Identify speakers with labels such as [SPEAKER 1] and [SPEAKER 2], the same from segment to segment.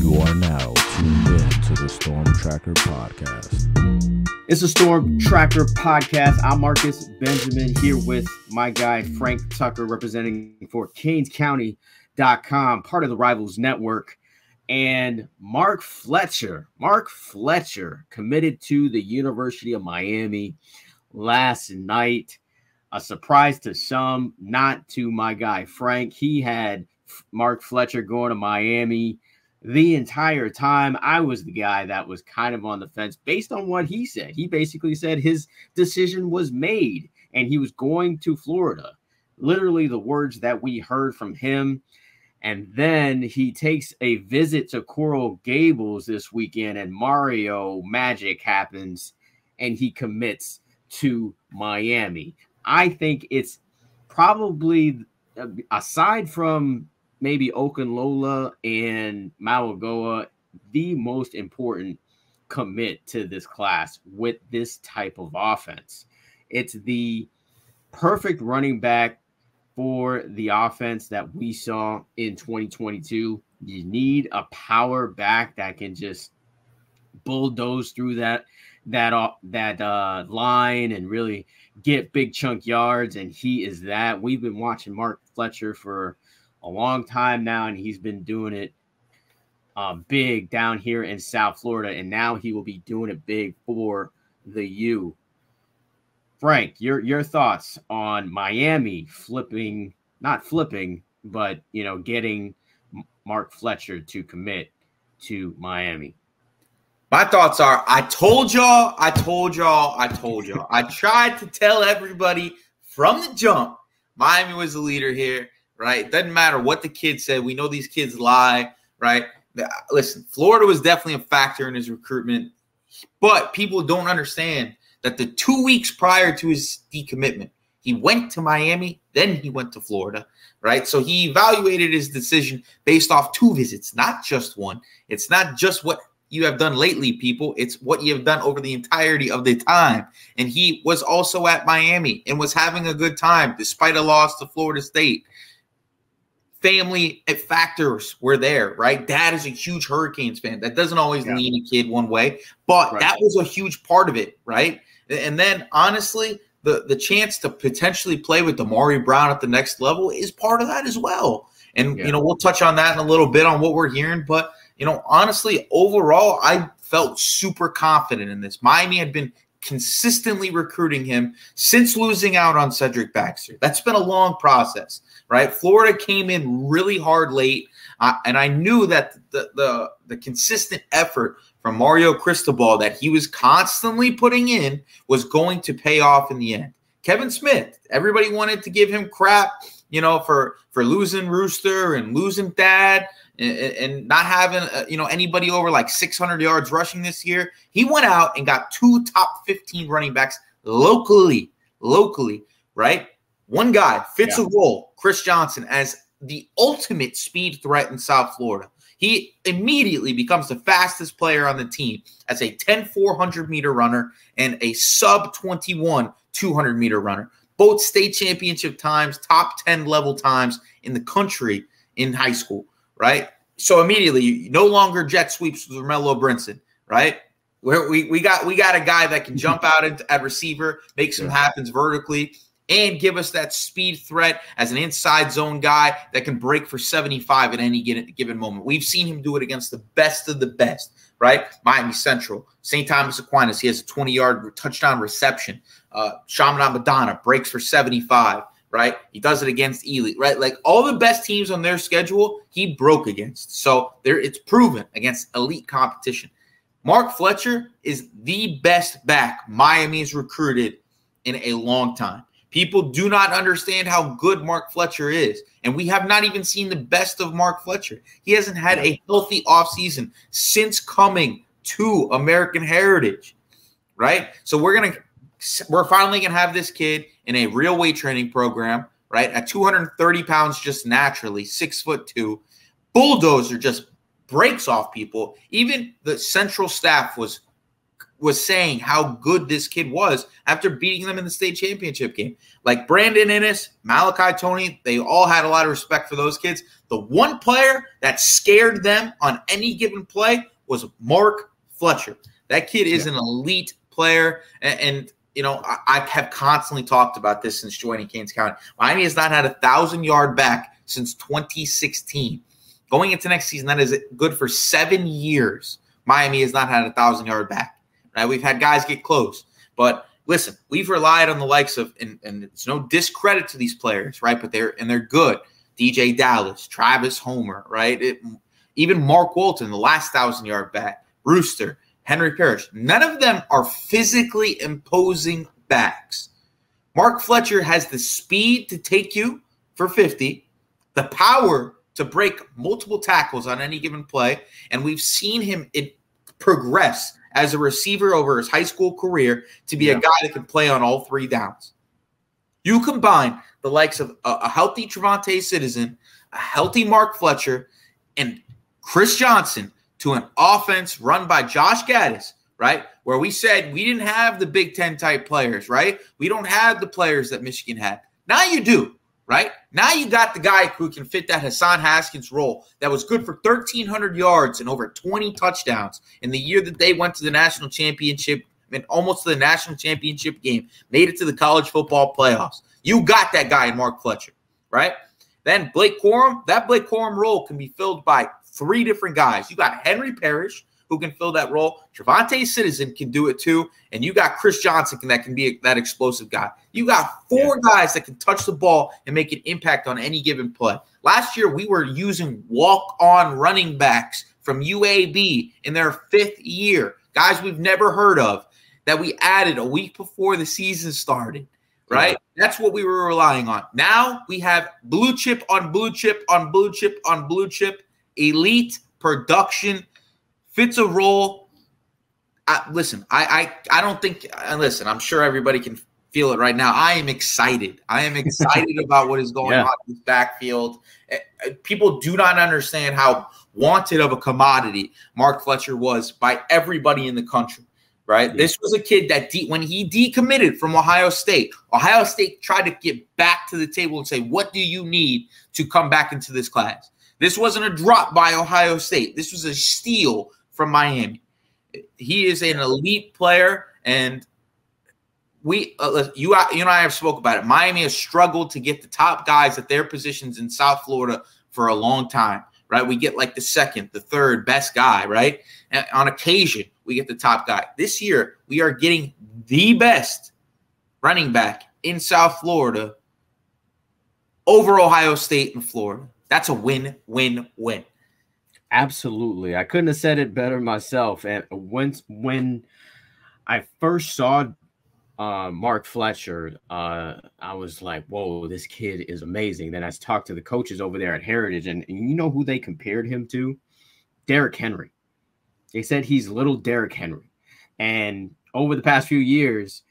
[SPEAKER 1] You are now tuned in to the Storm Tracker Podcast.
[SPEAKER 2] It's a Storm Tracker Podcast. I'm Marcus Benjamin here with my guy Frank Tucker, representing for CanesCounty.com, part of the Rivals Network, and Mark Fletcher. Mark Fletcher committed to the University of Miami last night. A surprise to some, not to my guy Frank. He had Mark Fletcher going to Miami the entire time. I was the guy that was kind of on the fence based on what he said. He basically said his decision was made and he was going to Florida. Literally the words that we heard from him. And then he takes a visit to Coral Gables this weekend and Mario magic happens and he commits to Miami. I think it's probably, aside from maybe Okunlola and Mauagoa, the most important commit to this class with this type of offense. It's the perfect running back for the offense that we saw in 2022. You need a power back that can just bulldoze through that line and really get big chunk yards, and he is that. We've been watching Mark Fletcher for a long time now, and he's been doing it big down here in South Florida, and now he will be doing it big for the U. Frank, your thoughts on Miami not flipping, but getting Mark Fletcher to commit to Miami.
[SPEAKER 3] My thoughts are, I told y'all. I tried to tell everybody from the jump, Miami was the leader here. Right? It doesn't matter what the kid said. We know these kids lie, right? Listen, Florida was definitely a factor in his recruitment, but people don't understand that the 2 weeks prior to his decommitment, he went to Miami, then he went to Florida, right? So he evaluated his decision based off 2 visits, not just one. It's not just what you have done lately, people. It's what you have done over the entirety of the time. And he was also at Miami and was having a good time despite a loss to Florida State. Family factors were there, right? Dad is a huge Hurricanes fan. That doesn't always lean a kid one way, but that was a huge part of it, right? And then, honestly, the chance to potentially play with Damari Brown at the next level is part of that as well. And, we'll touch on that in a little bit on what we're hearing. But, honestly, overall, I felt super confident in this. Miami had been consistently recruiting him since losing out on Cedric Baxter. That's been a long process, right? Florida came in really hard late, and I knew that the consistent effort from Mario Cristobal that he was constantly putting in was going to pay off in the end. Kevin Smith, everybody wanted to give him crap, for losing Rooster and losing Dad and not having, anybody over like 600 yards rushing this year. He went out and got 2 top 15 running backs locally, right? One guy fits a role, Chris Johnson, as the ultimate speed threat in South Florida. He immediately becomes the fastest player on the team as a 10-400-meter runner and a sub-21 200-meter runner. Both state championship times, top 10 level times in the country in high school, right? So immediately, you no longer jet sweeps with Romello Brinson, right? We got a guy that can jump out at receiver, make some happens vertically, and give us that speed threat as an inside zone guy that can break for 75 at any given moment. We've seen him do it against the best of the best, right? Miami Central, St. Thomas Aquinas, he has a 20-yard touchdown reception. Shaman Madonna breaks for 75, right? He does it against Ely, right? Like all the best teams on their schedule, he broke against. So it's proven against elite competition. Mark Fletcher is the best back Miami's recruited in a long time. People do not understand how good Mark Fletcher is, and we have not even seen the best of Mark Fletcher. He hasn't had a healthy offseason since coming to American Heritage, right? So we're finally going to have this kid in a real weight training program, right, at 230 pounds just naturally, 6'2". Bulldozer just breaks off people. Even the central staff was was saying how good this kid was after beating them in the state championship game. Like Brandon Innes, Malachi Tony, they all had a lot of respect for those kids. The one player that scared them on any given play was Mark Fletcher. That kid is an elite player. And you know, I have constantly talked about this since joining Canes County. Miami has not had a 1,000-yard back since 2016. Going into next season, that is good for 7 years. Miami has not had a 1,000-yard back. Right? We've had guys get close. But listen, we've relied on the likes of, and it's no discredit to these players, right? But they're good. DJ Dallas, Travis Homer, right? Even Mark Walton, the last 1,000-yard back, Rooster, Henry Parrish. None of them are physically imposing backs. Mark Fletcher has the speed to take you for 50, the power to break multiple tackles on any given play, and we've seen him progress as a receiver over his high school career to be a guy that can play on all 3 downs. You combine the likes of a healthy Trevante Citizen, a healthy Mark Fletcher, and Chris Johnson to an offense run by Josh Gaddis, right, where we said we didn't have the Big Ten type players, right? We don't have the players that Michigan had. Now you do, right? Now you got the guy who can fit that Hassan Haskins role that was good for 1,300 yards and over 20 touchdowns in the year that they went to the national championship and almost to the national championship game, made it to the college football playoffs. You got that guy in Mark Fletcher, right? Then Blake Corum, that Blake Corum role can be filled by 3 different guys. You got Henry Parrish, who can fill that role. Trevante Citizen can do it too. And you got Chris Johnson that can be that explosive guy. You got 4 guys that can touch the ball and make an impact on any given play. Last year, we were using walk-on running backs from UAB in their 5th year, guys we've never heard of, that we added a week before the season started, right? That's what we were relying on. Now we have blue chip on blue chip on blue chip on blue chip, elite production, fits a role. Listen, I don't think – listen, I'm sure everybody can feel it right now. I am excited. I am excited about what is going on in this backfield. People do not understand how wanted of a commodity Mark Fletcher was by everybody in the country. Right. This was a kid that when he decommitted from Ohio State tried to get back to the table and say, what do you need to come back into this class? This wasn't a drop by Ohio State. This was a steal from Miami. He is an elite player, and you and I have spoke about it. Miami has struggled to get the top guys at their positions in South Florida for a long time. Right. We get like the second, the third best guy. Right. And on occasion, we get the top guy. This year, we are getting the best running back in South Florida over Ohio State and Florida. That's a win, win, win.
[SPEAKER 2] Absolutely. I couldn't have said it better myself. And when I first saw Mark Fletcher, I was like, whoa, this kid is amazing. Then I talked to the coaches over there at Heritage, and you know who they compared him to? Derrick Henry. They said he's little Derrick Henry. And over the past few years,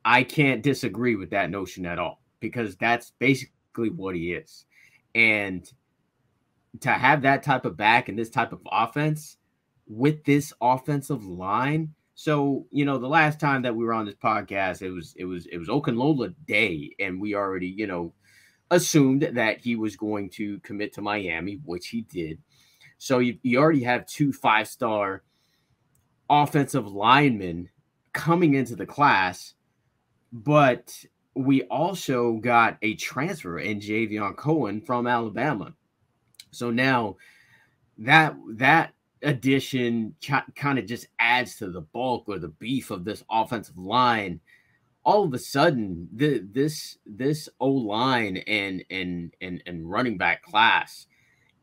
[SPEAKER 2] I can't disagree with that notion at all, because that's basically what he is. And to have that type of back and this type of offense with this offensive line. So, you know, the last time that we were on this podcast, it was Okunlola Day, and we already, you know, assumed that he was going to commit to Miami, which he did. So you already have 2 5-star offensive linemen coming into the class, but we also got a transfer in Javion Cohen from Alabama. So now that addition kind of just adds to the bulk or the beef of this offensive line. All of a sudden, this O-line and running back class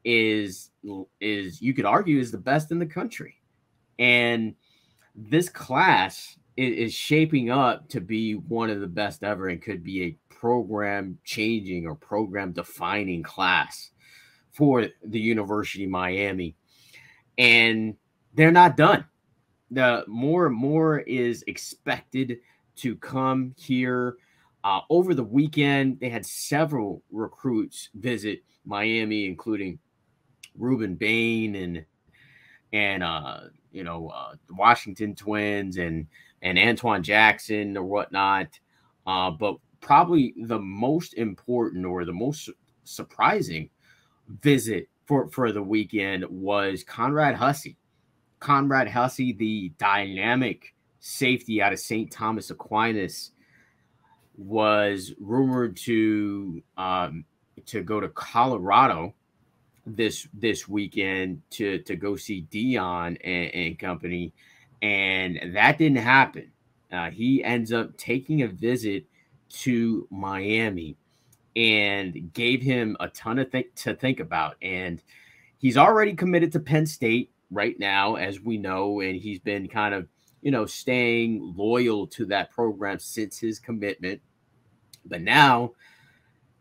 [SPEAKER 2] is you could argue is the best in the country. And this class is shaping up to be one of the best ever and could be a program changing or program defining class for the University of Miami. And they're not done. The more and more is expected to come here. Over the weekend, they had several recruits visit Miami, including Ruben Bain and the Washington Twins and Antoine Jackson or whatnot. But probably the most important or the most surprising visit for the weekend was Conrad Hussey. Conrad Hussey, the dynamic safety out of St. Thomas Aquinas, was rumored to go to Colorado this weekend to go see Dion and company, and that didn't happen. He ends up taking a visit to Miami and gave him a ton of to think about. And he's already committed to Penn State right now, as we know, and he's been kind of, staying loyal to that program since his commitment. But now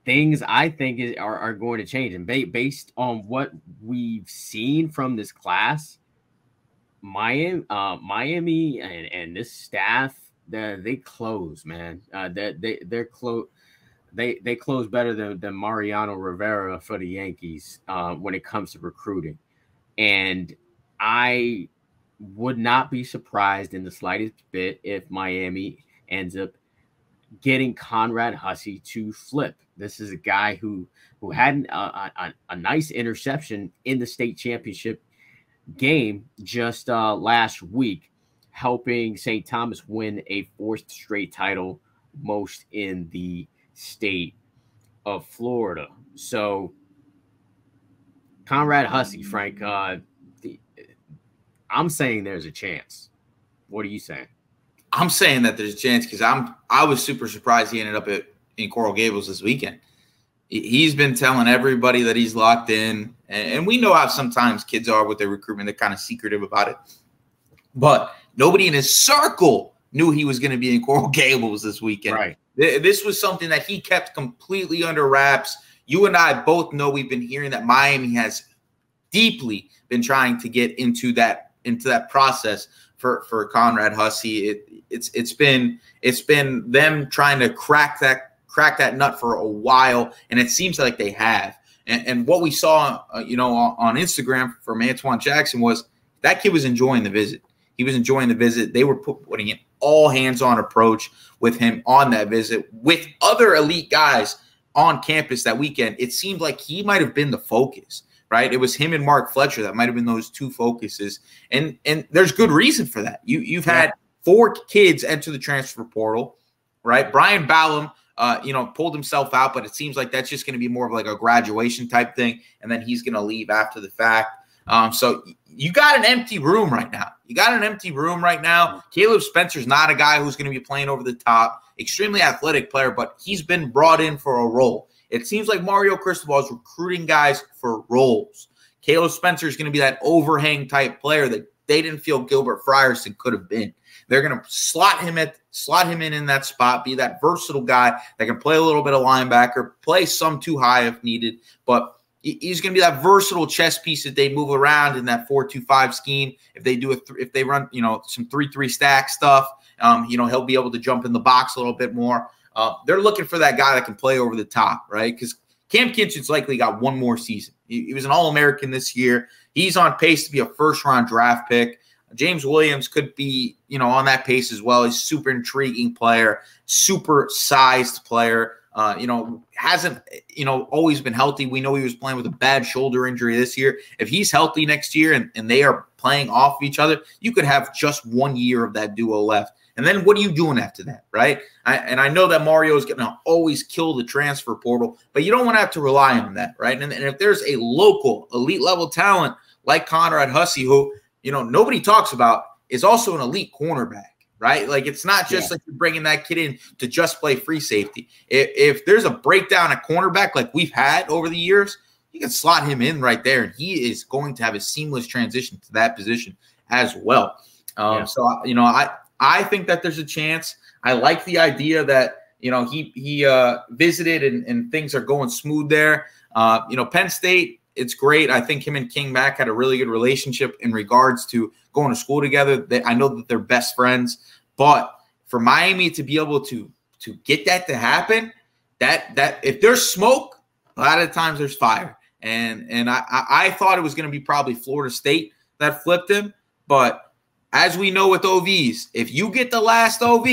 [SPEAKER 2] things, I think, are going to change. And based on what we've seen from this class, Miami and this staff, they close, man. They're close. They close better than Mariano Rivera for the Yankees when it comes to recruiting. And I would not be surprised in the slightest bit if Miami ends up getting Conrad Hussey to flip. This is a guy who had a nice interception in the state championship game just last week, helping St. Thomas win a 4th straight title, most in the state of Florida. So Conrad Hussey, Frank, I'm saying there's a chance. What are you saying?
[SPEAKER 3] I'm saying that there's a chance because I was super surprised he ended up in Coral Gables this weekend. He's been telling everybody that he's locked in, and we know how sometimes kids are with their recruitment. They're kind of secretive about it. But nobody in his circle knew he was going to be in Coral Gables this weekend.
[SPEAKER 2] Right.
[SPEAKER 3] This was something that he kept completely under wraps. You and I both know we've been hearing that Miami has deeply been trying to get into that process for Conrad Hussey. It's been them trying to crack that nut for a while, and it seems like they have. And what we saw, on Instagram from Antoine Jackson was that kid was enjoying the visit. He was enjoying the visit. They were putting an all hands-on approach with him on that visit with other elite guys on campus that weekend. It seemed like he might have been the focus, right? It was him and Mark Fletcher that might have been those two focuses. And there's good reason for that. You've had 4 kids enter the transfer portal, right? Brian Ballum, pulled himself out, but it seems like that's just going to be more of like a graduation type thing. And then he's going to leave after the fact. So you got an empty room right now. Caleb Spencer's not a guy who's going to be playing over the top, extremely athletic player, but he's been brought in for a role. It seems like Mario Cristobal is recruiting guys for roles. Caleb Spencer is going to be that overhang type player that they didn't feel Gilbert Frierson could have been. They're going to slot him in that spot, be that versatile guy that can play a little bit of linebacker, play some too high if needed, but he's going to be that versatile chess piece that they move around in that 4-2-5 scheme. If they do if they run, some 3-3 stack stuff, he'll be able to jump in the box a little bit more. They're looking for that guy that can play over the top, right? Because Cam Kinchen's likely got one more season. He was an All-American this year. He's on pace to be a first-round draft pick. James Williams could be, on that pace as well. He's a super intriguing player, super sized player. Hasn't, always been healthy. We know he was playing with a bad shoulder injury this year. If he's healthy next year and they are playing off each other, you could have just 1 year of that duo left. And then what are you doing after that, right? I know that Mario is going to always kill the transfer portal, but you don't want to have to rely on that, right? And if there's a local elite level talent like Conrad Hussey, who, nobody talks about, is also an elite cornerback, right? Like, it's not just like you're bringing that kid in to just play free safety. If there's a breakdown at cornerback like we've had over the years, you can slot him in right there, and he is going to have a seamless transition to that position as well. So, I think that there's a chance. I like the idea that, he visited and things are going smooth there. Penn State, it's great. I think him and King Mack had a really good relationship in regards to going to school together. I know that they're best friends, but for Miami to be able to get that to happen, that if there's smoke, a lot of times there's fire. And I thought it was going to be probably Florida State that flipped him. But as we know with OVs, if you get the last OV,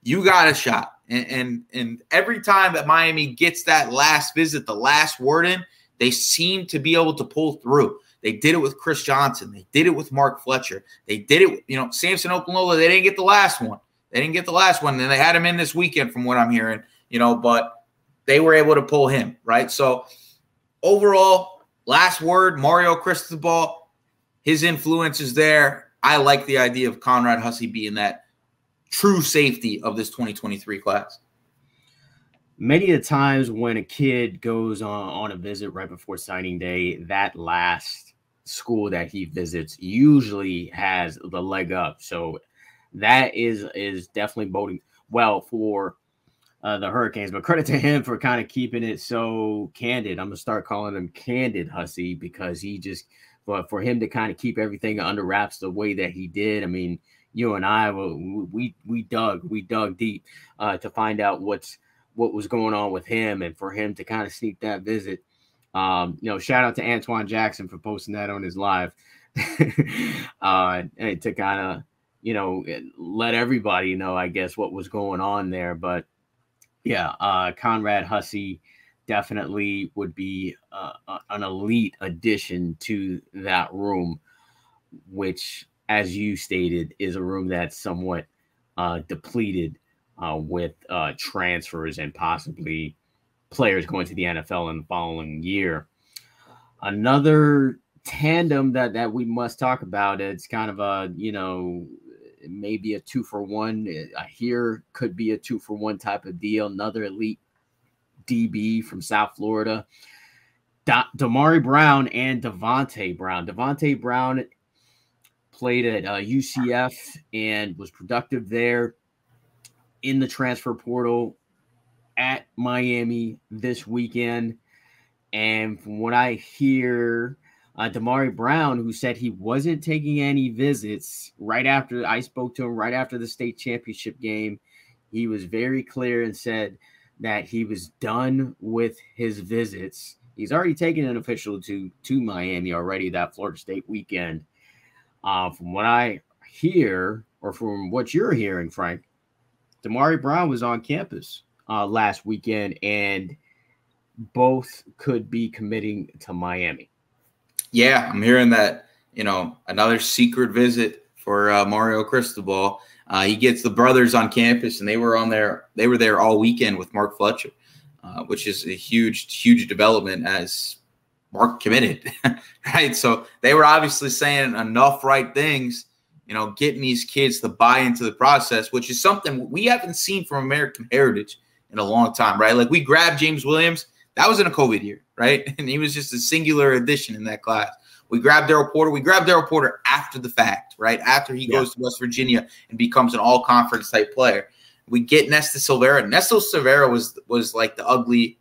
[SPEAKER 3] you got a shot. And every time that Miami gets that last visit, the last word in, they seem to be able to pull through. They did it with Chris Johnson. They did it with Mark Fletcher. They did it with, Samson Okunlola. They didn't get the last one. And they had him in this weekend from what I'm hearing, but they were able to pull him, right? So overall, last word, Mario Cristobal, his influence is there. I like the idea of Conrad Hussey being that true safety of this 2023 class.
[SPEAKER 2] Many of the times when a kid goes on a visit right before signing day, that last school that he visits usually has the leg up. So that is definitely boding well for the Hurricanes. But credit to him for kind of keeping it so candid. I'm going to start calling him Candid Hussey, because for him to kind of keep everything under wraps the way that he did. I mean, you and I, we dug deep to find out what was going on with him, and for him to kind of sneak that visit. Shout out to Antoine Jackson for posting that on his live and to kind of, let everybody know, I guess, what was going on there. But yeah, Conrad Hussey definitely would be an elite addition to that room, which, as you stated, is a room that's somewhat depleted with transfers and possibly players going to the NFL in the following year. Another tandem that we must talk about, it's kind of a, maybe a 2-for-1. I hear could be a 2-for-1 type of deal. Another elite DB from South Florida, Damari Brown and Devontae Brown. Devontae Brown played at UCF and was productive there in the transfer portal at Miami this weekend. And from what I hear, Damari Brown, who said he wasn't taking any visits I spoke to him right after the state championship game. He was very clear and said that he was done with his visits. He's already taken an official to Miami already that Florida State weekend. From what I hear, or from what you're hearing, Frank, Damari Brown was on campus last weekend, and both could be committing to Miami.
[SPEAKER 3] Yeah, I'm hearing that, another secret visit for Mario Cristobal. He gets the brothers on campus, and they were there all weekend with Mark Fletcher, which is a huge development as Mark committed, right? So they were obviously saying enough right things, getting these kids to buy into the process, which is something we haven't seen from American Heritage in a long time, right? Like, we grabbed James Williams. That was in a COVID year, right? And he was just a singular addition in that class. We grabbed Daryl Porter. We grabbed Daryl Porter after the fact, right? After he goes to West Virginia and becomes an all-conference type player. We get Nesta Silvera. Nesta Silvera was like the ugly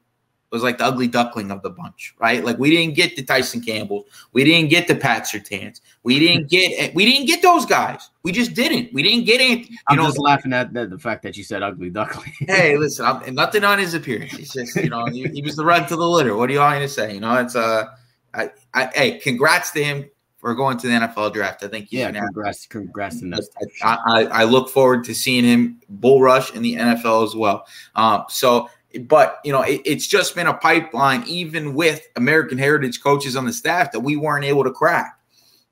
[SPEAKER 3] duckling of the bunch, right? Like, we didn't get the Tyson Campbells. We didn't get the Pat Surtains. We didn't get those guys. We just didn't. We didn't get anything.
[SPEAKER 2] I'm just laughing at the fact that you said ugly duckling.
[SPEAKER 3] Hey, listen, and nothing on his appearance. It's just, he was the rug to the litter. What do you want me to say? It's hey, congrats to him for going to the NFL draft. I think
[SPEAKER 2] congrats to Nesta.
[SPEAKER 3] I look forward to seeing him bull rush in the NFL as well. But, it's just been a pipeline, even with American Heritage coaches on the staff, that we weren't able to crack.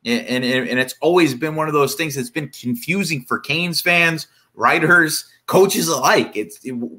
[SPEAKER 3] And it's always been one of those things that's been confusing for Canes fans, writers, coaches alike.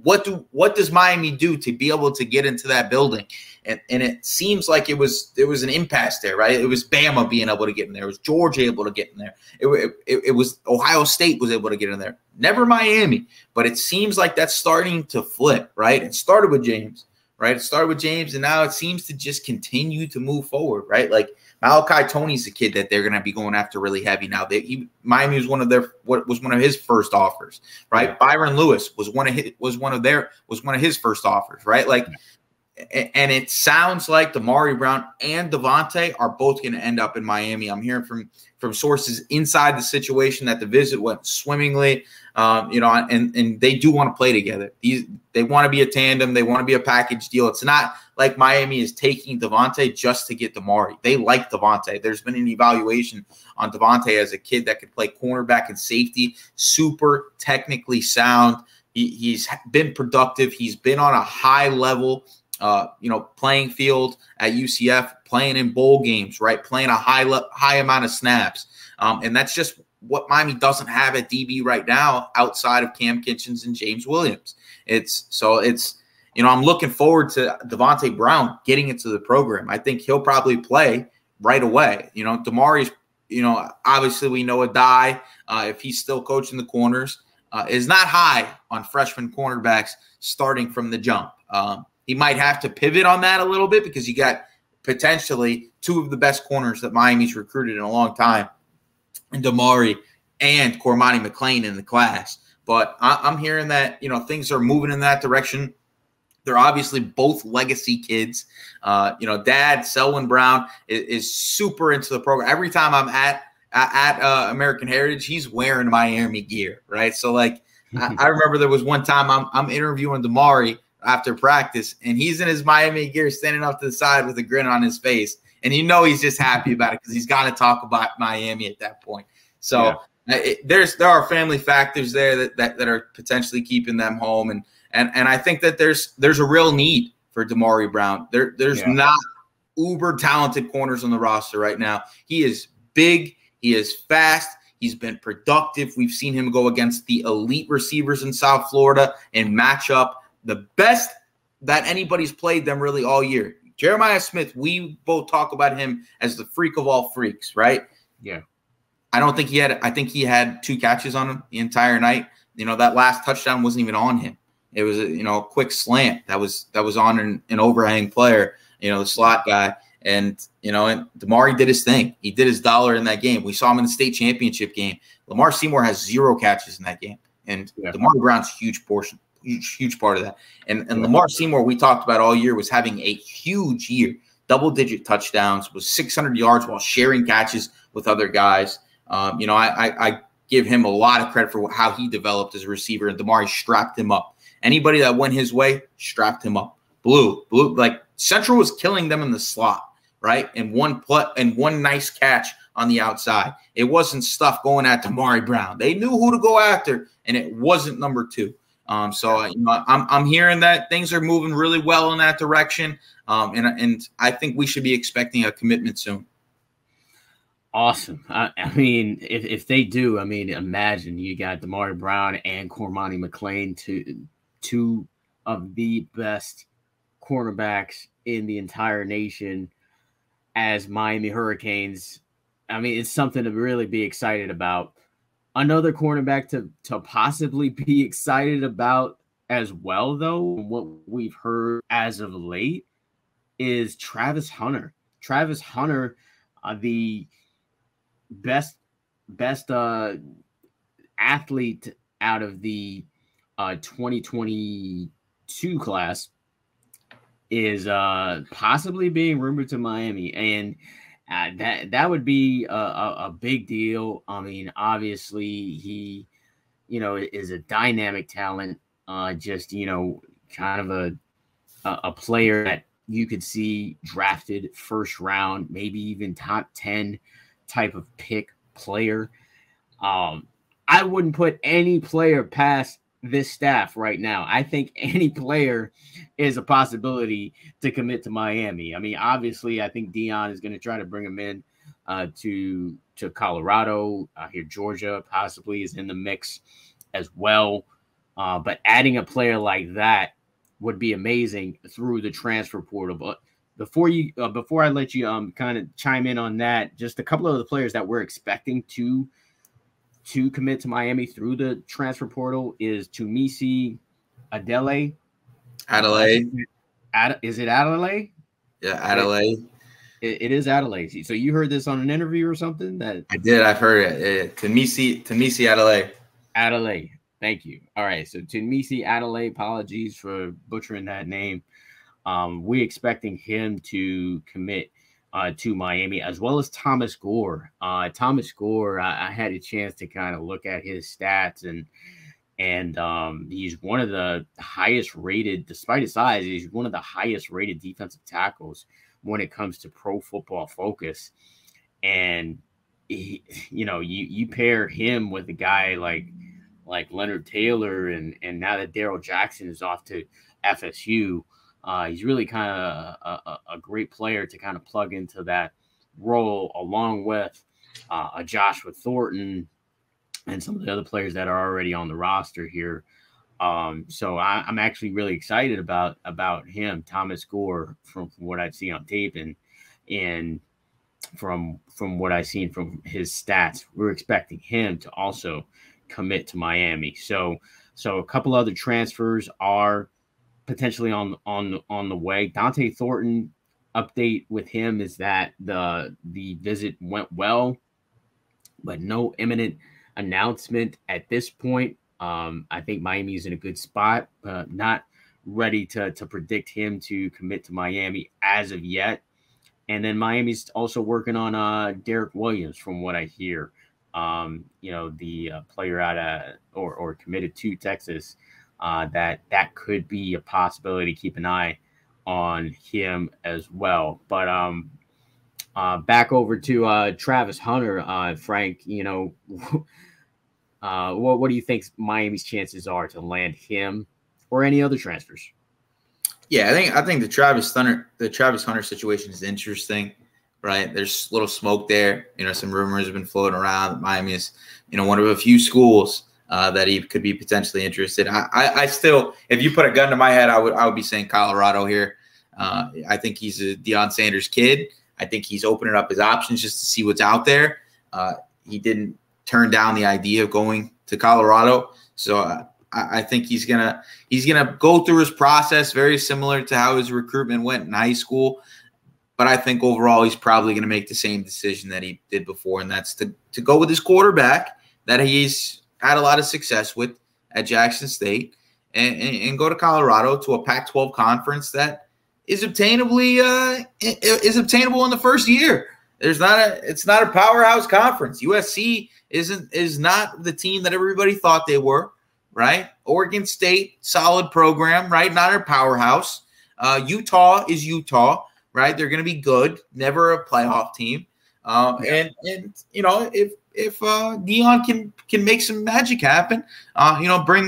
[SPEAKER 3] What does Miami do to be able to get into that building? And it seems like there was an impasse there, right? It was Bama being able to get in there. It was Georgia able to get in there. It was Ohio State was able to get in there. Never Miami. But it seems like that's starting to flip, right? It started with James, right? It started with James, and now it seems to just continue to move forward, right? Like, Malachi Tony's a kid that they're going to be going after really heavy now. Miami was one of his first offers, right? Yeah. Byron Lewis was one of his first offers, right? Like, and it sounds like Damari Brown and Devontae are both going to end up in Miami. I'm hearing from from sources inside the situation that the visit went swimmingly. And they do want to play together. They want to be a tandem. They want to be a package deal. It's not like Miami is taking Devontae just to get Damari. They like Devontae. There's been an evaluation on Devontae as a kid that could play cornerback and safety, super technically sound. He's been productive. He's been on a high level, playing field at UCF, playing in bowl games, right? Playing a high amount of snaps. And that's just what Miami doesn't have at DB right now outside of Cam Kitchens and James Williams. I'm looking forward to Devontae Brown getting into the program. I think he'll probably play right away. Damari's, obviously we know Adai, if he's still coaching the corners, is not high on freshman cornerbacks starting from the jump. He might have to pivot on that a little bit because you got potentially two of the best corners that Miami's recruited in a long time, and Damari and Cormani McClain in the class. But I'm hearing that, things are moving in that direction. They're obviously both legacy kids. Dad, Selwyn Brown, is super into the program. Every time I'm at American Heritage, he's wearing Miami gear, right? So, I remember there was one time I'm interviewing Damari after practice, and he's in his Miami gear standing off to the side with a grin on his face. And he's just happy about it because he's got to talk about Miami at that point. So there are family factors there that are potentially keeping them home. And I think that there's a real need for Damari Brown. There's not uber talented corners on the roster right now. He is big. He is fast. He's been productive. We've seen him go against the elite receivers in South Florida and match up the best that anybody's played them really all year. Jeremiah Smith, we both talk about him as the freak of all freaks, right?
[SPEAKER 2] Yeah.
[SPEAKER 3] I think he had 2 catches on him the entire night. That last touchdown wasn't even on him. It was a quick slant that was on an overhang player, the slot guy. And Damari did his thing. He did his dollar in that game. We saw him in the state championship game. Lamar Seymour has 0 catches in that game. And Damari Brown's huge part of that. And Lamar Seymour, we talked about all year, was having a huge year. Double-digit touchdowns, was 600 yards while sharing catches with other guys. I give him a lot of credit for how he developed as a receiver, and Damari strapped him up. Anybody that went his way, strapped him up. Blue, like Central was killing them in the slot, right? And one nice catch on the outside. It wasn't stuff going at Damari Brown. They knew who to go after, and it wasn't number 2. I'm hearing that things are moving really well in that direction, and I think we should be expecting a commitment soon.
[SPEAKER 2] Awesome. I mean, if they do, imagine you got Damari Brown and Cormani McClain, two of the best cornerbacks in the entire nation as Miami Hurricanes. It's something to really be excited about. Another cornerback to possibly be excited about as well, though, what we've heard as of late, is Travis Hunter. Travis Hunter, the best athlete out of the 2022 class, is possibly being rumored to Miami, and that would be a big deal. Obviously he, is a dynamic talent, kind of a player that you could see drafted first round, maybe even top 10 type of pick player. I wouldn't put any player past this staff right now. I think any player is a possibility to commit to Miami. Obviously, I think Dion is going to try to bring him in to Colorado. Here, Georgia possibly is in the mix as well. But adding a player like that would be amazing through the transfer portal. But before I let you kind of chime in on that, just a couple of the players that we're expecting to commit to Miami through the transfer portal is Tumisi Adelaide. Is it Adelaide?
[SPEAKER 3] Yeah, Adelaide.
[SPEAKER 2] It is Adelaide. So you heard this on an interview or something? That
[SPEAKER 3] I did. I've heard it. Tumisi Adelaide.
[SPEAKER 2] Adelaide. Thank you. All right. So Tumisi Adelaide. Apologies for butchering that name. We're expecting him to commit to Miami, as well as Thomas Gore. Thomas Gore, I had a chance to kind of look at his stats, and he's one of the highest rated, despite his size, he's one of the highest rated defensive tackles when it comes to Pro Football Focus. And he, you pair him with a guy like Leonard Taylor, and now that Darrell Jackson is off to FSU, he's really kind of a great player to kind of plug into that role, along with a Joshua Thornton and some of the other players that are already on the roster here. So I'm actually really excited about him, Thomas Gore, from what I've seen on tape and from what I've seen from his stats. We're expecting him to also commit to Miami. So a couple other transfers are potentially on the way. Dante Thornton, update with him is that the visit went well, but no imminent announcement at this point. I think Miami's in a good spot, not ready to predict him to commit to Miami as of yet. And then Miami's also working on Derek Williams, from what I hear. The player out or committed to Texas, that could be a possibility. Keep an eye on him as well. But back over to Travis Hunter, Frank. What do you think Miami's chances are to land him or any other transfers?
[SPEAKER 3] Yeah, I think the Travis Hunter situation is interesting, right? There's a little smoke there. Some rumors have been floating around that Miami is, one of a few schools that he could be potentially interested. I still, if you put a gun to my head, I would be saying Colorado here. I think he's a Deion Sanders kid. I think he's opening up his options just to see what's out there. He didn't turn down the idea of going to Colorado, so I think he's gonna go through his process very similar to how his recruitment went in high school. But I think overall he's probably going to make the same decision that he did before, and that's to go with his quarterback that he's had a lot of success with at Jackson State, and go to Colorado to a Pac-12 conference that is obtainable in the first year. It's not a powerhouse conference. USC is not the team that everybody thought they were, right? Oregon State, solid program, right? Not a powerhouse. Utah is Utah, right? They're going to be good, never a playoff team. And if Deion can make some magic happen, bring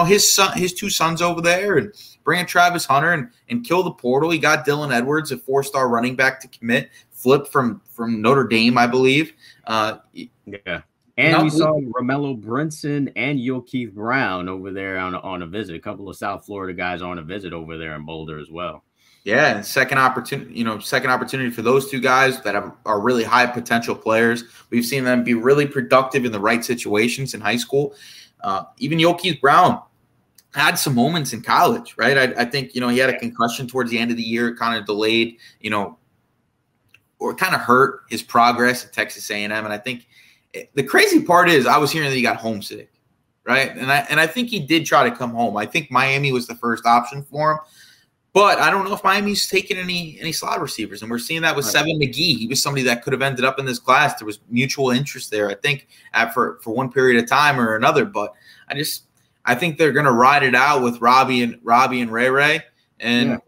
[SPEAKER 3] his two sons over there and bring in Travis Hunter and kill the portal. He got Dylan Edwards, a 4-star running back, to commit, flip from Notre Dame, I believe.
[SPEAKER 2] Yeah. And we saw Romello Brinson and Keith Brown over there on a visit. A couple of South Florida guys on a visit over there in Boulder as well.
[SPEAKER 3] Yeah, and second opportunity for those two guys that are really high potential players. We've seen them be really productive in the right situations in high school. Even Keith Brown had some moments in college, right? I think he had a concussion towards the end of the year, kind of delayed, or kind of hurt his progress at Texas A&M. And I think the crazy part is I was hearing that he got homesick, right? And I think he did try to come home. I think Miami was the first option for him. But I don't know if Miami's taking any slot receivers, and we're seeing that with Seven McGee. He was somebody that could have ended up in this class. There was mutual interest there, I think, for one period of time or another. But I think they're going to ride it out with Robbie and Ray Ray, and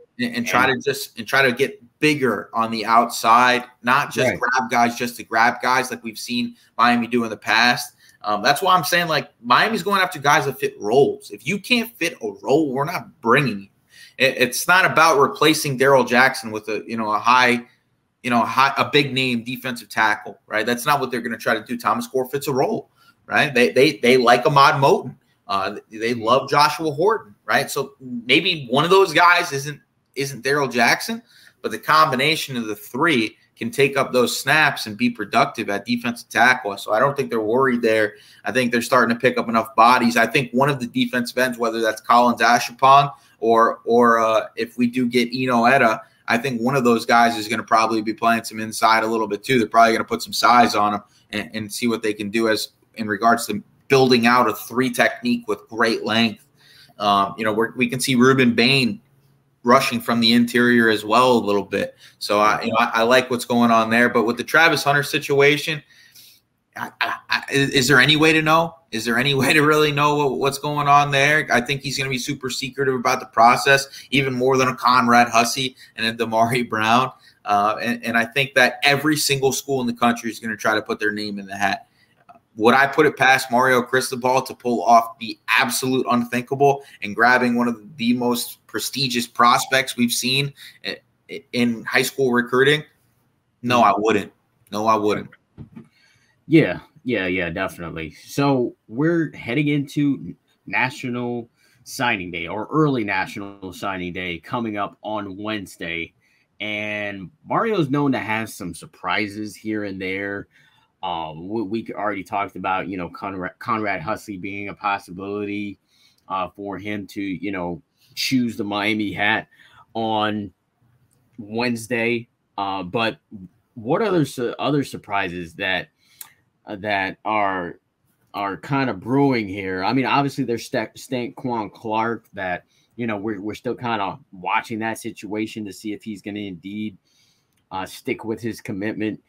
[SPEAKER 3] try to get bigger on the outside, not just grab guys just to grab guys like we've seen Miami do in the past. That's why I'm saying, like, Miami's going after guys that fit roles. If you can't fit a role, we're not bringing you. It's not about replacing Darrell Jackson with a big name defensive tackle, right? That's not what they're going to try to do. Thomas Gore fits a role, right? They like Ahmad Moten. They love Joshua Horton, right? So maybe one of those guys isn't Darrell Jackson, but the combination of the three can take up those snaps and be productive at defensive tackle. So I don't think they're worried there. I think they're starting to pick up enough bodies. I think one of the defensive ends, whether that's Collins Ashapong or if we do get Eno Etta, I think one of those guys is going to probably be playing some inside a little bit too. They're probably going to put some size on them and see what they can do as in regards to building out a 3 technique with great length. We can see Ruben Bain rushing from the interior as well a little bit. So I like what's going on there. But with the Travis Hunter situation, is there any way to know? Is there any way to really know what's going on there? I think he's going to be super secretive about the process, even more than a Conrad Hussey and a Damari Brown. And I think that every single school in the country is going to try to put their name in the hat. Would I put it past Mario Cristobal to pull off the absolute unthinkable and grabbing one of the most prestigious prospects we've seen in high school recruiting? No, I wouldn't. No, I wouldn't.
[SPEAKER 2] Yeah, definitely. So we're heading into National Signing Day, or early National Signing Day, coming up on Wednesday. And Mario's known to have some surprises here and there. We already talked about, Conrad Hussey being a possibility for him to, choose the Miami hat on Wednesday. But what other surprises that are kind of brewing here? I mean, obviously there's Stanquan Clark that, we're still kind of watching that situation to see if he's going to indeed stick with his commitment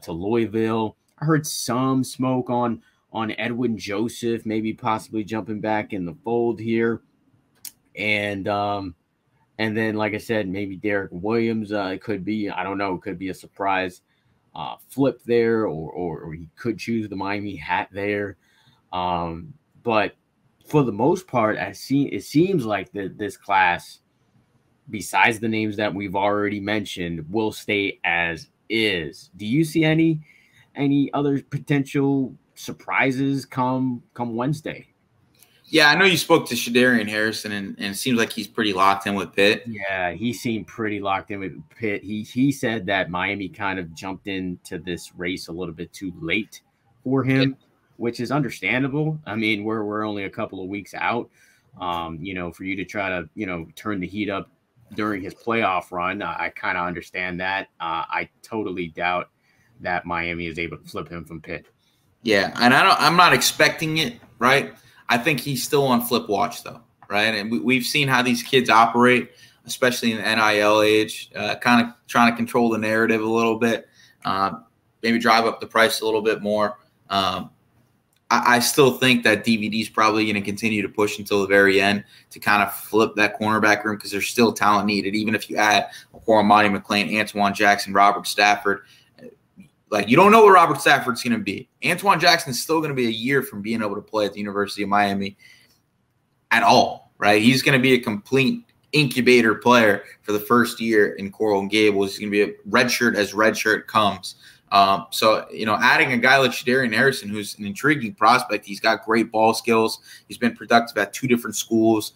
[SPEAKER 2] to Louisville. I heard some smoke on Edwin Joseph, maybe possibly jumping back in the fold here. And then, like I said, maybe Derek Williams, it could be, I don't know, could be a surprise flip there, or he could choose the Miami hat there. But for the most part, it seems like this class, besides the names that we've already mentioned, will stay as is. Do you see any other potential surprises come Wednesday?
[SPEAKER 3] Yeah, I know you spoke to Shadarian Harrison, and it seems like he's pretty locked in with Pitt.
[SPEAKER 2] Yeah, he seemed pretty locked in with Pitt. He said that Miami kind of jumped into this race a little bit too late for him, which is understandable. I mean, we're only a couple of weeks out. For you to try to, turn the heat up during his playoff run, I kind of understand that. I totally doubt that Miami is able to flip him from Pitt. Yeah,
[SPEAKER 3] and I'm not expecting it, right? I think he's still on flip watch, though, right? And we've seen how these kids operate, especially in the NIL age, kind of trying to control the narrative a little bit, maybe drive up the price a little bit more. I still think that DVD is probably going to continue to push until the very end to kind of flip that cornerback room, because there's still talent needed. Even if you add Cormani McClain, Antoine Jackson, Robert Stafford, like, you don't know what Robert Stafford's going to be. Antoine Jackson's still going to be a year from being able to play at the University of Miami at all, right? He's going to be a complete incubator player for the first year in Coral Gables. He's going to be a redshirt as redshirt comes. So, adding a guy like Shadarian Harrison, who's an intriguing prospect, he's got great ball skills. He's been productive at 2 different schools.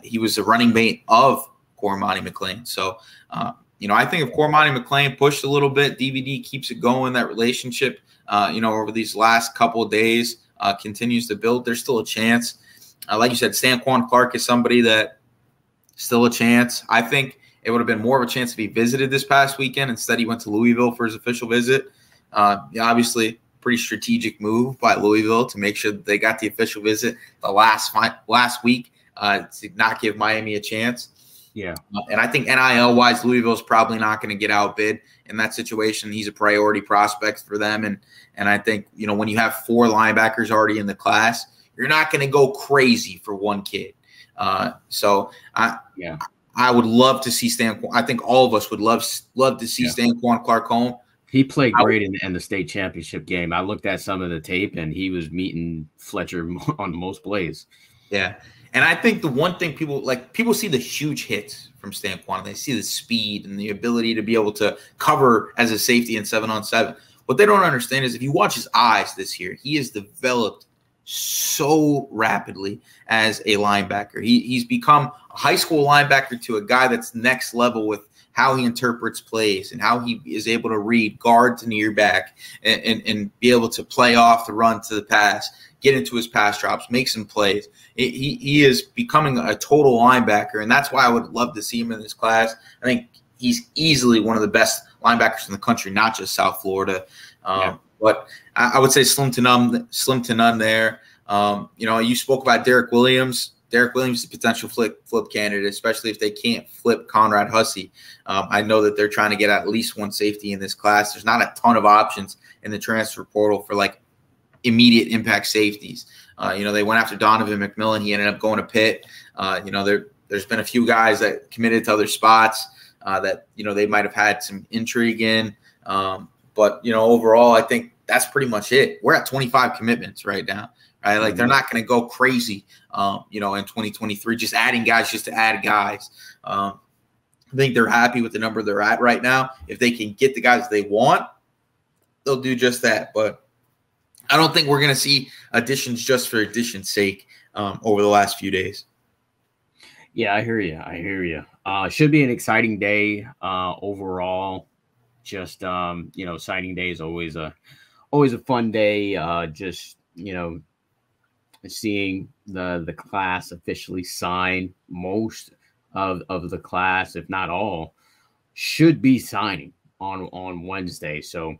[SPEAKER 3] He was a running mate of Cormani McClain. So, I think if Cormani McClain pushed a little bit, DVD keeps it going, that relationship, over these last couple of days continues to build, there's still a chance. Like you said, Stanquan Clark is somebody that still a chance. I think it would have been more of a chance if he visited this past weekend. Instead, he went to Louisville for his official visit. Obviously, pretty strategic move by Louisville to make sure that they got the official visit the last week to not give Miami a chance.
[SPEAKER 2] Yeah.
[SPEAKER 3] And I think NIL-wise, Louisville's probably not going to get outbid in that situation. He's a priority prospect for them. And I think, when you have 4 linebackers already in the class, you're not going to go crazy for one kid. I would love to see Stanquan. I think all of us would love to see Stanquan Clark home.
[SPEAKER 2] He played great in the state championship game. I looked at some of the tape, and he was meeting Fletcher on most plays.
[SPEAKER 3] Yeah. And I think the one thing people see the huge hits from Stanquan. They see the speed and the ability to be able to cover as a safety in 7-on-7. What they don't understand is if you watch his eyes this year, he has developed so rapidly as a linebacker. He's become a high school linebacker to a guy that's next level with how he interprets plays and how he is able to read guard to near back and be able to play off the run to the pass, get into his pass drops, make some plays. He is becoming a total linebacker, and that's why I would love to see him in this class. I think he's easily one of the best linebackers in the country, not just South Florida. But I would say slim to none there. You spoke about Derek Williams. Derek Williams is a potential flip candidate, especially if they can't flip Conrad Hussey. I know that they're trying to get at least one safety in this class. There's not a ton of options in the transfer portal for like immediate impact safeties. They went after Donovan McMillan. He ended up going to Pitt. There's been a few guys that committed to other spots that they might have had some intrigue in. But overall, I think that's pretty much it. We're at 25 commitments right now. Right, like they're not going to go crazy, in 2023, just adding guys just to add guys. I think they're happy with the number they're at right now. If they can get the guys they want, they'll do just that. But I don't think we're going to see additions just for addition's sake over the last few days.
[SPEAKER 2] Yeah, I hear you. Should be an exciting day overall. Just signing day is always a fun day. Seeing the class officially sign. Most of the class, if not all, should be signing on Wednesday. So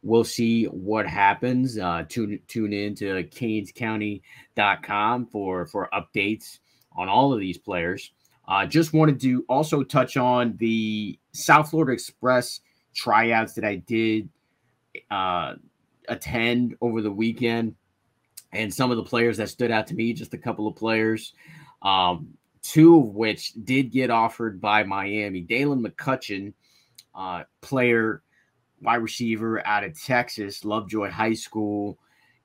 [SPEAKER 2] we'll see what happens. Tune in to CanesCounty.com for updates on all of these players. Just wanted to also touch on the South Florida Express tryouts that I did attend over the weekend. And some of the players that stood out to me, just a couple of players, two of which did get offered by Miami. Dalen McCutcheon, player, wide receiver out of Texas, Lovejoy High School.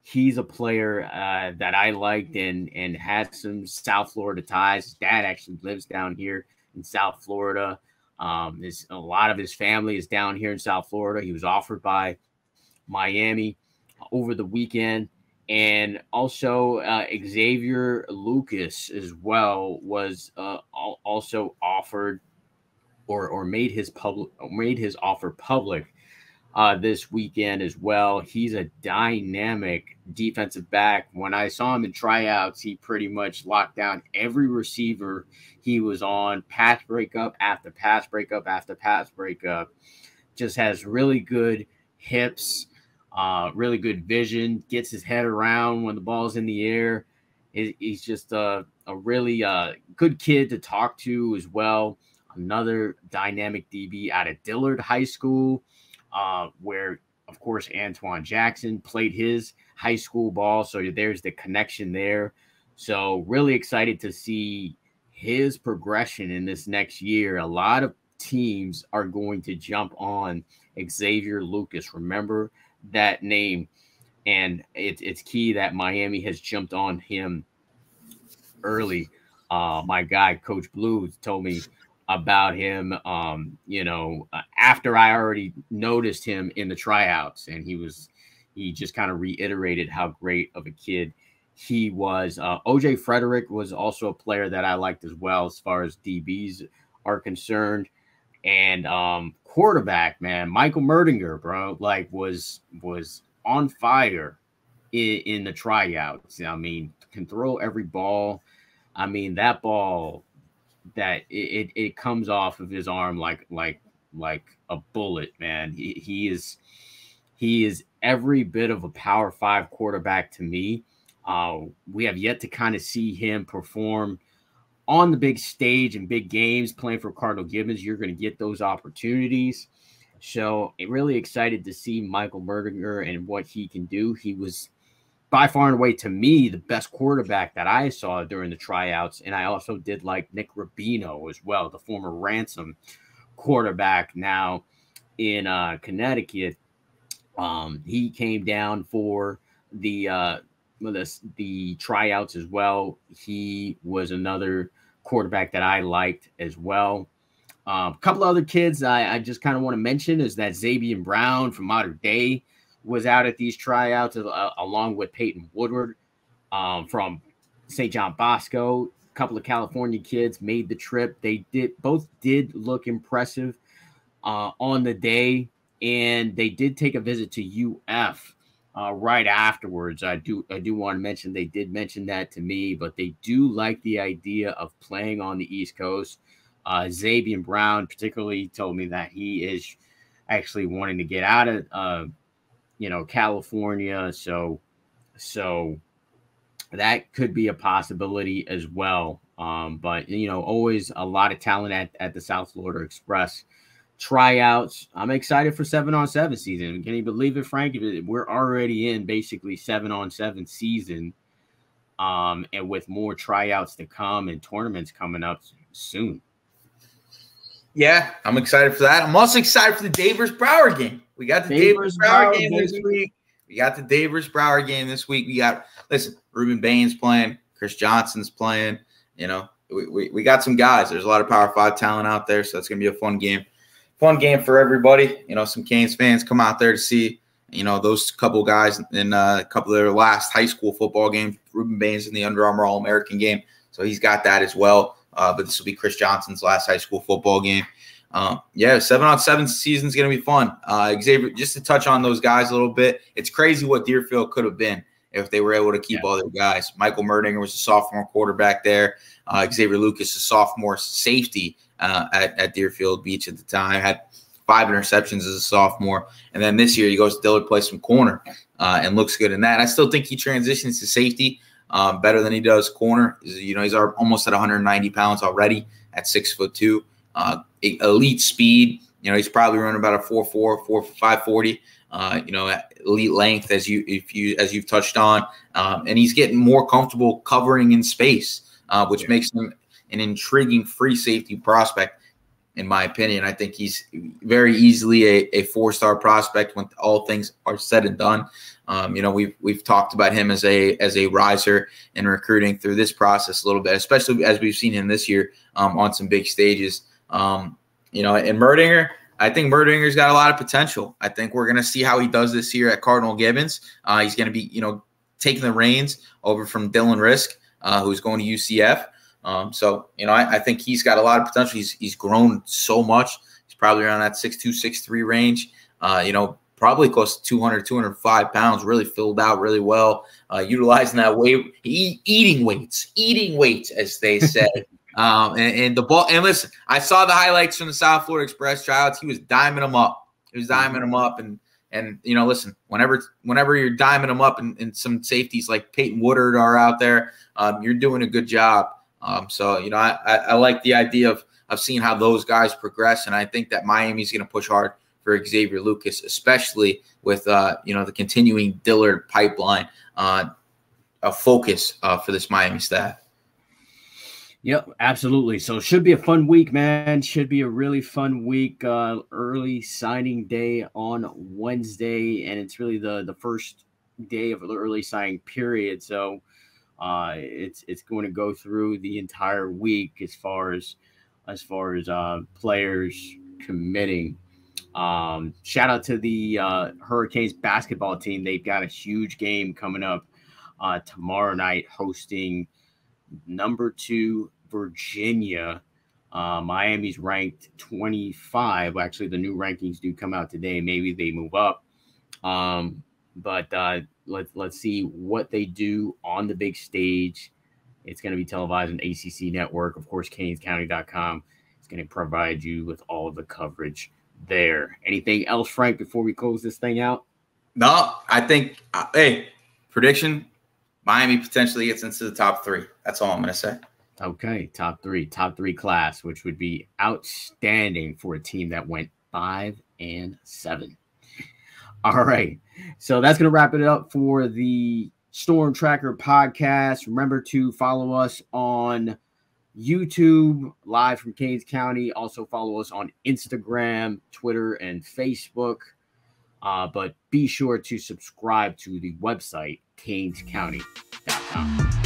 [SPEAKER 2] He's a player that I liked and had some South Florida ties. His dad actually lives down here in South Florida. A lot of his family is down here in South Florida. He was offered by Miami over the weekend. And also Xavier Lucas as well was also offered or made his offer public this weekend as well. He's a dynamic defensive back. When I saw him in tryouts, he pretty much locked down every receiver he was on, pass breakup after pass breakup after pass breakup. Just has really good hips. Really good vision, gets his head around when the ball's in the air. He's just a really good kid to talk to as well. Another dynamic DB out of Dillard High School, where, of course, Antoine Jackson played his high school ball. So there's the connection there. So really excited to see his progression in this next year. A lot of teams are going to jump on Xavier Lucas. Remember that name, and it's key that Miami has jumped on him early. My guy, Coach Blue, told me about him, after I already noticed him in the tryouts, and he just kind of reiterated how great of a kid he was. OJ Frederick was also a player that I liked as well as far as DBs are concerned. And quarterback, man, Michael Merdinger, bro, was on fire in the tryouts. I mean, can throw every ball. I mean, that ball that it comes off of his arm like a bullet, man. He is every bit of a Power 5 quarterback to me. We have yet to kind of see him perform on the big stage and big games playing for Cardinal Gibbons. You're going to get those opportunities. So really excited to see Michael Merdinger and what he can do. He was by far and away, to me, the best quarterback that I saw during the tryouts. And I also did like Nick Rubino as well, the former Ransom quarterback now in Connecticut. He came down for the tryouts as well. He was another quarterback that I liked as well. A couple of other kids I just kind of want to mention is that Xavier Brown from Mater Dei was out at these tryouts along with Peyton Woodward from St. John Bosco. A couple of California kids made the trip. They both did look impressive on the day, and they did take a visit to UF right afterwards. I do want to mention they did mention that to me, but they do like the idea of playing on the East Coast. Xavier Brown particularly told me that he is actually wanting to get out of California. So that could be a possibility as well. But always a lot of talent at the South Florida Express tryouts. I'm excited for 7-on-7 season. Can you believe it, Frank? We're already in basically 7-on-7 season, and with more tryouts to come and tournaments coming up soon.
[SPEAKER 3] Yeah, I'm excited for that. I'm also excited for the Davers-Broward game. We got the Davers-Broward game this week. We got the Davers-Broward game this week. Ruben Bain's playing. Chris Johnson's playing. We got some guys. There's a lot of Power 5 talent out there, so it's going to be a fun game. Fun game for everybody. Some Canes fans come out there to see, those couple guys in a couple of their last high school football games. Ruben Bain's in the Under Armour All-American game, so he's got that as well. But this will be Chris Johnson's last high school football game. 7-on-7 season is going to be fun. Xavier, just to touch on those guys a little bit, it's crazy what Deerfield could have been if they were able to keep all their guys. Michael Merdinger was a sophomore quarterback there. Xavier Lucas, a sophomore safety at Deerfield Beach at the time, had 5 interceptions as a sophomore. And then this year he goes to Dillard, plays some corner and looks good in that. I still think he transitions to safety better than he does corner. He's almost at 190 pounds already at 6'2". Elite speed. He's probably running about a 4.4, 540. Elite length as you've touched on, and he's getting more comfortable covering in space, which makes him an intriguing free safety prospect, in my opinion. I think he's very easily a 4-star prospect when all things are said and done. We've talked about him as a riser in recruiting through this process a little bit, especially as we've seen him this year on some big stages. And Merdinger, I think Merdinger's got a lot of potential. I think we're going to see how he does this year at Cardinal Gibbons. He's going to be, taking the reins over from Dylan Risk, who's going to UCF. I think he's got a lot of potential. He's grown so much. He's probably around that 6'2", 6'3" range. Probably close to 200, 205 pounds, really filled out really well, utilizing that weight, eating weights, as they say. And the ball, and listen, I saw the highlights from the South Florida Express tryouts. He was diming them up. And listen, whenever you're diming them up and some safeties like Peyton Woodard are out there, you're doing a good job. I like the idea of seeing how those guys progress, and I think that Miami's going to push hard for Xavier Lucas, especially with the continuing Dillard pipeline, a focus for this Miami staff.
[SPEAKER 2] Yep, absolutely. So it should be a fun week, man. Should be a really fun week. Early signing day on Wednesday, and it's really the first day of the early signing period. So it's going to go through the entire week as far as players committing. Shout out to the Hurricanes basketball team. They've got a huge game coming up tomorrow night, hosting number 2 Virginia. Miami's ranked 25. Actually, the new rankings do come out today. Maybe they move up. But let's see what they do on the big stage. It's going to be televised on ACC Network. Of course, CanesCounty.com is going to provide you with all of the coverage there. Anything else, Frank, before we close this thing out?
[SPEAKER 3] No, I think, prediction, Miami potentially gets into the top 3. That's all I'm going to say.
[SPEAKER 2] Okay, top three class, which would be outstanding for a team that went 5-7. All right, so that's going to wrap it up for the Storm Tracker podcast. Remember to follow us on YouTube, live from Canes County. Also follow us on Instagram, Twitter, and Facebook. But be sure to subscribe to the website, CanesCounty.com.